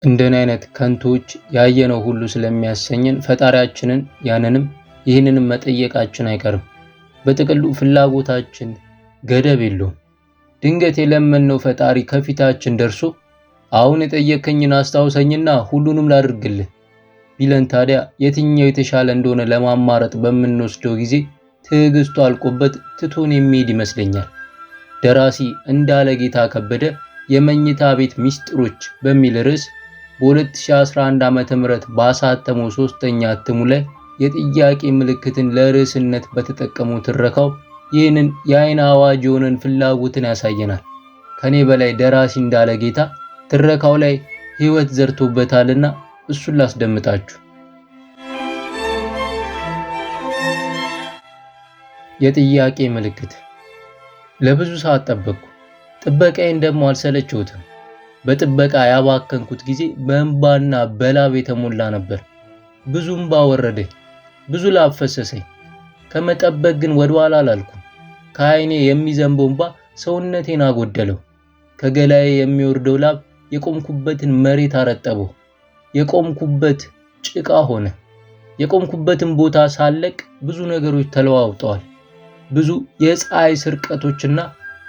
እንደኔ አይነት ከንቶች ያየነው ሁሉ ስለሚያሰኘን ፈጣሪያችንን ያንንም ይህንንም መጠየቃችን አይቀርም። በጥቅሉ ፍላጎታችን ገደብ የለውም። ድንገት የለመነው ፈጣሪ ከፊታችን ደርሶ አሁን የጠየከኝን አስታውሰኝና ሁሉንም ላድርግልህ ቢለን ታዲያ የትኛው የተሻለ እንደሆነ ለማማረጥ በምንወስደው ጊዜ ትዕግስቱ አልቆበት ትቶን የሚሄድ ይመስለኛል። ደራሲ እንዳለ ጌታ ከበደ የመኝታ ቤት ሚስጥሮች በሚል ርዕስ በ2011 ዓ.ም ባሳተመው ሶስተኛ እትሙ ላይ የጥያቄ ምልክትን ለርዕስነት በተጠቀመው ትረካው ይህንን የአይን አዋጅ የሆነን ፍላጎትን ያሳየናል። ከኔ በላይ ደራሲ እንዳለ ጌታ ትረካው ላይ ህይወት ዘርቶበታልና እሱን ላስደምጣችሁ። የጥያቄ ምልክት። ለብዙ ሰዓት ጠበቅኩ። ጥበቃዬን ደግሞ አልሰለቸውትም። በጥበቃ ያባከንኩት ጊዜ በእንባና በላብ የተሞላ ነበር። ብዙ እንባ ወረደኝ፣ ብዙ ላብ ፈሰሰኝ። ከመጠበቅ ግን ወደኋላ አላልኩም። ከዓይኔ የሚዘንበው እንባ ሰውነቴን አጎደለው። ከገላዬ የሚወርደው ላብ የቆምኩበትን መሬት አረጠበው። የቆምኩበት ጭቃ ሆነ። የቆምኩበትን ቦታ ሳለቅ ብዙ ነገሮች ተለዋውጠዋል። ብዙ የፀሐይ ስርቀቶችና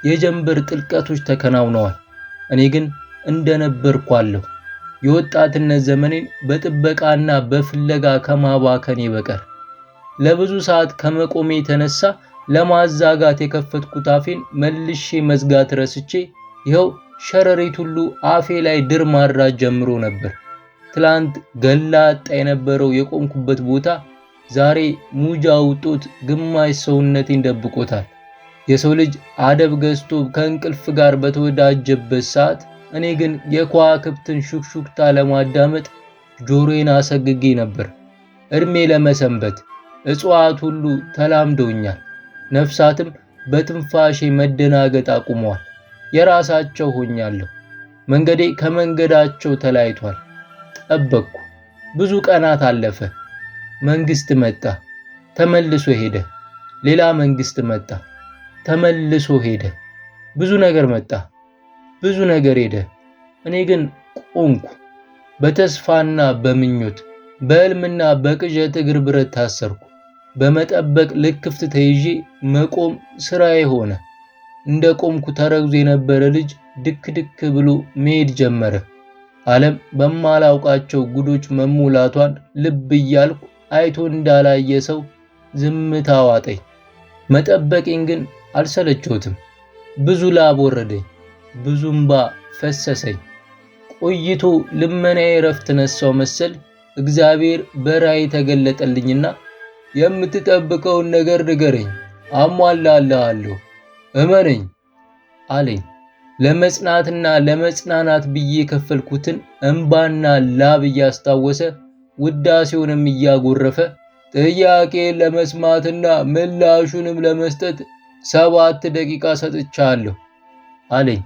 የጀንበር ጥልቀቶች ተከናውነዋል። እኔ ግን እንደነበርኩ አለሁ። የወጣትነት ዘመኔን በጥበቃና በፍለጋ ከማባከኔ በቀር። ለብዙ ሰዓት ከመቆሜ የተነሳ ለማዛጋት የከፈትኩት አፌን መልሼ መዝጋት ረስቼ ይኸው ሸረሪት ሁሉ አፌ ላይ ድር ማድራት ጀምሮ ነበር። ትላንት ገላጣ የነበረው የቆምኩበት ቦታ ዛሬ ሙጃ ውጦት ግማሽ ሰውነቴን ደብቆታል። የሰው ልጅ አደብ ገዝቶ ከእንቅልፍ ጋር በተወዳጀበት ሰዓት እኔ ግን የከዋክብትን ሹክሹክታ ለማዳመጥ ጆሮዬን አሰግጌ ነበር። እድሜ ለመሰንበት እጽዋት ሁሉ ተላምደውኛል። ነፍሳትም በትንፋሼ መደናገጥ አቁመዋል። የራሳቸው ሆኛለሁ። መንገዴ ከመንገዳቸው ተለያይቷል። ጠበቅኩ። ብዙ ቀናት አለፈ። መንግስት መጣ፣ ተመልሶ ሄደ። ሌላ መንግስት መጣ፣ ተመልሶ ሄደ። ብዙ ነገር መጣ፣ ብዙ ነገር ሄደ። እኔ ግን ቆምኩ። በተስፋና በምኞት በሕልምና በቅዠት እግር ብረት ታሰርኩ። በመጠበቅ ልክፍት ተይዤ መቆም ስራዬ ሆነ። እንደ ቆምኩ ተረግዞ የነበረ ልጅ ድክ ድክ ብሎ መሄድ ጀመረ። ዓለም በማላውቃቸው ጉዶች መሙላቷን ልብ እያልኩ አይቶ እንዳላየ ሰው ዝምታ ዋጠኝ። መጠበቄን ግን አልሰለቸውትም። ብዙ ላብ ወረደኝ፣ ብዙ እንባ ፈሰሰኝ። ቆይቶ ልመናዬ ረፍት ነሳው መሰል እግዚአብሔር በራእይ ተገለጠልኝና የምትጠብቀውን ነገር ንገረኝ፣ አሟላልሃለሁ፣ እመነኝ አለኝ። ለመጽናትና ለመጽናናት ብዬ የከፈልኩትን እንባና ላብ እያስታወሰ ውዳሴውንም እያጎረፈ ጥያቄን ለመስማትና ምላሹንም ለመስጠት 7 ደቂቃ ሰጥቻለሁ አለኝ።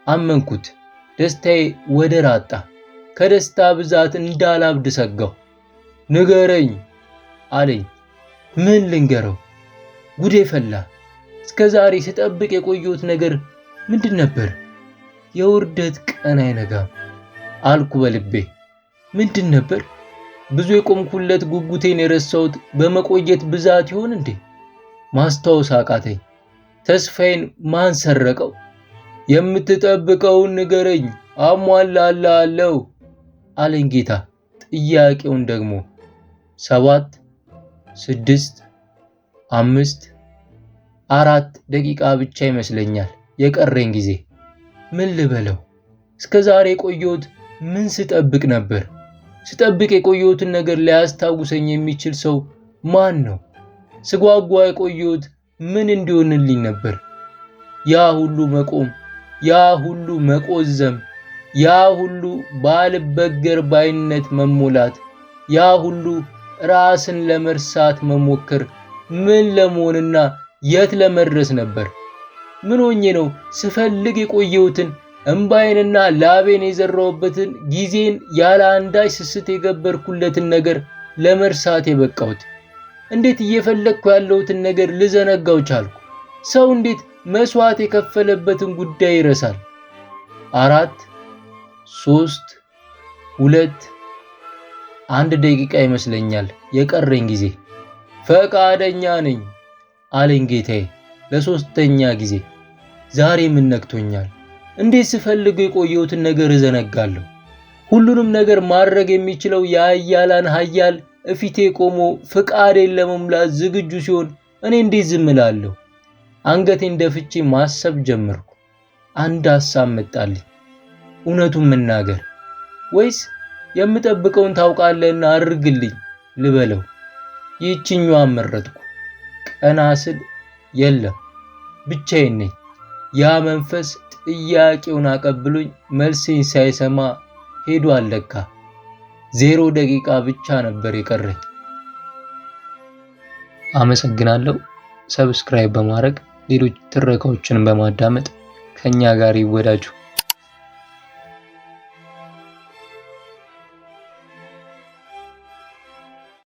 አመንኩት። ደስታዬ ወደር አጣ። ከደስታ ብዛት እንዳላብድ ሰጋው። ንገረኝ አለኝ። ምን ልንገረው? ጉዴ ፈላ። እስከ ዛሬ ስጠብቅ የቆየሁት ነገር ምንድን ነበር? የውርደት ቀን አይነጋም አልኩ በልቤ። ምንድን ነበር? ብዙ የቆምኩለት ጉጉቴን የረሳሁት በመቆየት ብዛት ይሆን እንዴ? ማስታወስ አቃተኝ። ተስፋዬን ማን ሰረቀው? የምትጠብቀውን ንገረኝ፣ አሟላልሃለሁ አለኝ ጌታ። ጥያቄውን ደግሞ 7 6 5 4 ደቂቃ ብቻ ይመስለኛል የቀረኝ ጊዜ። ምን ልበለው? እስከ ዛሬ የቆየሁት ምን ስጠብቅ ነበር? ስጠብቅ የቆየሁትን ነገር ሊያስታውሰኝ የሚችል ሰው ማን ነው? ስጓጓ የቆየሁት ምን እንዲሆንልኝ ነበር? ያ ሁሉ መቆም፣ ያ ሁሉ መቆዘም፣ ያ ሁሉ ባልበገር ባይነት መሞላት፣ ያ ሁሉ ራስን ለመርሳት መሞከር ምን ለመሆንና የት ለመድረስ ነበር? ምን ሆኜ ነው ስፈልግ የቆየሁትን እንባዬንና ላቤን የዘራሁበትን ጊዜን ያለ አንዳች ስስት የገበርኩለትን ነገር ለመርሳት የበቃሁት? እንዴት እየፈለግኩ ያለሁትን ነገር ልዘነጋው ቻልኩ? ሰው እንዴት መስዋዕት የከፈለበትን ጉዳይ ይረሳል? 4 3 1 ደቂቃ ይመስለኛል የቀረኝ ጊዜ። ፈቃደኛ ነኝ አለኝ ጌታዬ ለሶስተኛ ጊዜ። ዛሬ ምን ነክቶኛል? እንዴት ስፈልገው የቆየሁትን ነገር እዘነጋለሁ? ሁሉንም ነገር ማድረግ የሚችለው የኃያላን ኃያል እፊቴ ቆሞ ፍቃዴን ለመሙላት ዝግጁ ሲሆን እኔ እንዴት ዝም እላለሁ? አንገቴን ደፍቼ ማሰብ ጀመርኩ። አንድ ሐሳብ መጣልኝ። እውነቱን መናገር ወይስ የምጠብቀውን ታውቃለህና አድርግልኝ ልበለው? ይህችኛዋን መረጥኩ። ቀና ስል የለም፣ ብቻዬን ነኝ። ያ መንፈስ ጥያቄውን አቀብሎኝ መልሴን ሳይሰማ ሄዶ አለካ። 0 ደቂቃ ብቻ ነበር የቀረኝ። አመሰግናለሁ። ሰብስክራይብ በማድረግ ሌሎች ትረካዎችን በማዳመጥ ከኛ ጋር ይወዳጁ።